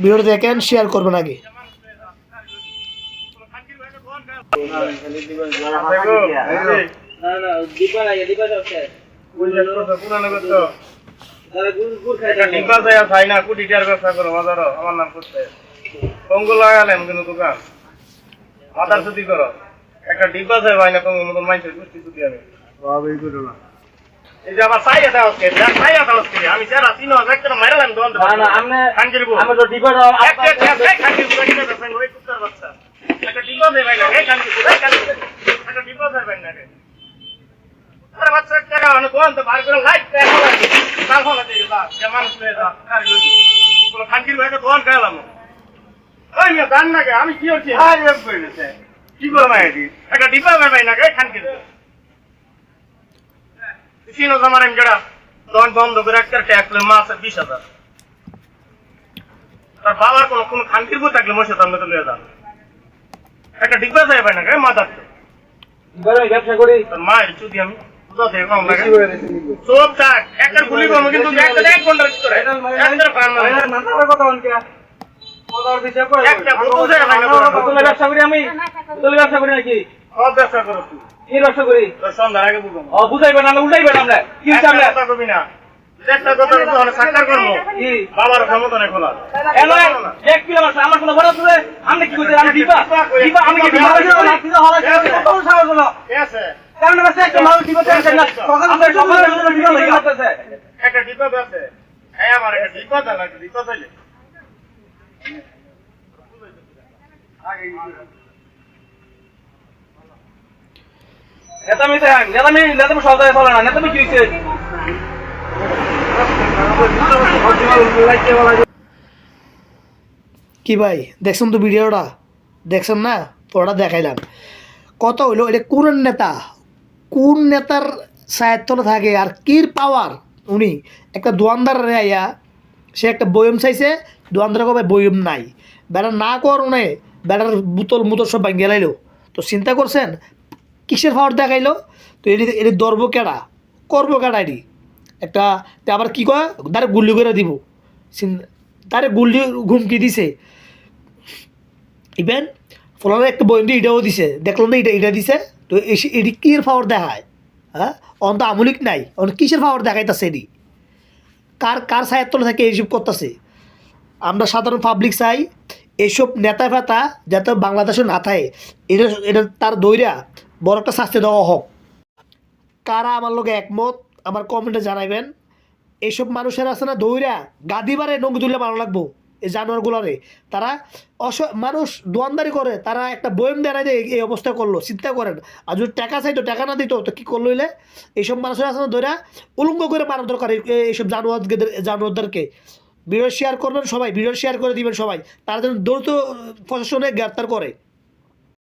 Video দেখেন, share করবেন আগে। একটা ডিব্বা চাই ভাই না কোনো মতন মাইন্সের গোষ্ঠী ছুটি আমি এই যে আবার চাইয়া দাও আমি যারা তিন একটা মারালাম দোকান খানকির আমি তো ডিব্বা খানকির ওই কুত্তার বাচ্চা একটা ডিব্বা চাই ভাই না একটা ডিব্বা চাই ভাই না আরে বাচ্চা টাকা মানে কোন তো বার করে লাইট কাল হলো যে মানুষ লয়ে যা কোনো খানকির ভাই দোকান খাইলাম ওই মিয়া জান না আমি কি হচ্ছে আর এম কইলেছে কি করব এটি একটা ডিব্বা ভাই না খানকির সিনো জামারেন জড়া দোকান বন্ধ করে একটা ট্যাক্স মাস 20,000 তার বাবার কোনো খানকির বই থাকলে মশে তার মতো লয়ে যান একটা ডিব্বা চাই ভাই না মাথা বড় ব্যবসা করি তোর মায়ের চুদি আমি বুঝা দেব কম লাগে সব টাক একটা গুলি কম কিন্তু একটা এক ঘন্টার ভিতরে একটা ফার্ম মাথার কথা বল কি ওদার বিষয় করে একটা বোতল জায়গা ভাই না বোতল ব্যবসা করি আমি বোতল ব্যবসা করি নাকি সব ব্যবসা করো তুই কি ব্যবসা করি তোর সন্ধ্যার আগে বুঝবো বুঝাইবে না উল্টাইবে না কি হিসাব না কথা কবি না একটা কথা তো আমরা সাক্ষাৎ করব কি বাবার ক্ষমতা খোলা এলো এক কিলো মাছ আমার কোনো বড় তুই আমি কি কইতে আমি দিবা আমি কি দিবা না কিছু হলা কত সাহস হলো আছে কারণ আছে একটা মাল দিবা টেনশন না সকালে দিবা লাগি আছে একটা দিবা আছে এই আমার একটা দিবা দাও একটা দিবা চাইলে আগে নেতামি সব জায়গায় চলে না নেতামি কি হয়েছে কি ভাই দেখছেন তো ভিডিওটা? দেখছেন না? পুরোটা দেখাইলাম। কত হইলো এটা কোন নেতার সায়ের তলে থাকে আর কির পাওয়ার। উনি একটা দোয়ানদার আইয়া সে একটা বয়ম চাইছে, দোয়ানদার কবে বয়ম নাই, বেড়া না কর উনি বেড়ার বোতল সব ভাঙিয়ে লাইলো। তো চিন্তা করছেন কিসের পাওয়ার দেখাইলো? তো এটি ধরব কেডা, করবো কেডা? এটি একটা আবার কী কয় তারে গুল্লি করে দিব, তারে গুল্লি ঘুমকি দিছে। ইভেন ফলারে একটা বইন্দি এটাও দিছে, দেখলাম না এটা দিছে। তো এটি কির পাওয়ার দেখায়? হ্যাঁ, অন্ত আমলিক নাই, অন কিসের পাওয়ার দেখাইতেছে? এটি কার ছায়ের তলে থাকে এইসব করতেছে? আমরা সাধারণ পাবলিক চাই এইসব নেতা ফেতা যাতে বাংলাদেশে না থাকে, এটা তার দৈরা বড় একটা শাস্তি দেওয়া হোক। কারা আমার লোকে একমত আমার কমেন্টে জানাইবেন। এইসব মানুষের আছে না দৈরা গাদিবারে নঙ্গি তুললে ভালো লাগবো। এই জানোয়ারগুলোরে তারা মানুষ দোয়ানদারি করে, তারা একটা বয়ম দেয় এই অবস্থা করলো। চিন্তা করেন, আর যদি টাকা চাইতো টাকা না দিত তো কী করলো? হইলে এইসব মানুষের আছে না দৈরা উলঙ্গ করে মারার দরকার এইসব জানোয়ারদেরকে। ভিডিও শেয়ার করবেন সবাই, ভিডিও শেয়ার করে দিবেন সবাই, তারা যেন দ্রুত প্রশাসনে গ্রেপ্তার করে।